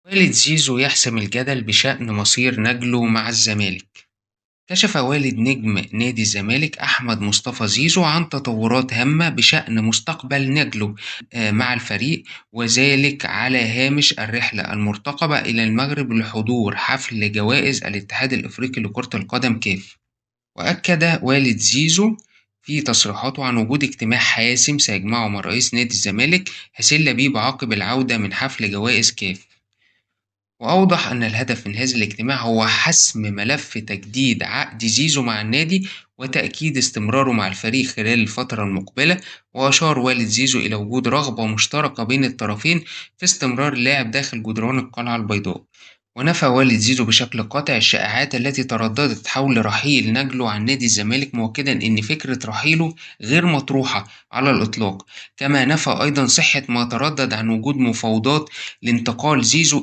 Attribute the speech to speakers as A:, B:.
A: والد زيزو يحسم الجدل بشأن مصير نجله مع الزمالك. كشف والد نجم نادي الزمالك أحمد مصطفى زيزو عن تطورات هامة بشأن مستقبل نجله مع الفريق، وذلك على هامش الرحلة المرتقبة إلى المغرب لحضور حفل جوائز الاتحاد الإفريقي لكرة القدم كاف. وأكد والد زيزو في تصريحاته عن وجود اجتماع حاسم سيجمعه مع رئيس نادي الزمالك حسين لبيب عقب العودة من حفل جوائز كاف. وأوضح أن الهدف من هذا الاجتماع هو حسم ملف تجديد عقد زيزو مع النادي وتأكيد استمراره مع الفريق خلال الفترة المقبلة. وأشار والد زيزو إلى وجود رغبة مشتركة بين الطرفين في استمرار اللاعب داخل جدران القلعة البيضاء. ونفى والد زيزو بشكل قاطع الشائعات التي ترددت حول رحيل نجله عن نادي الزمالك، مؤكدا أن فكرة رحيله غير مطروحة على الإطلاق. كما نفى أيضا صحة ما تردد عن وجود مفاوضات لانتقال زيزو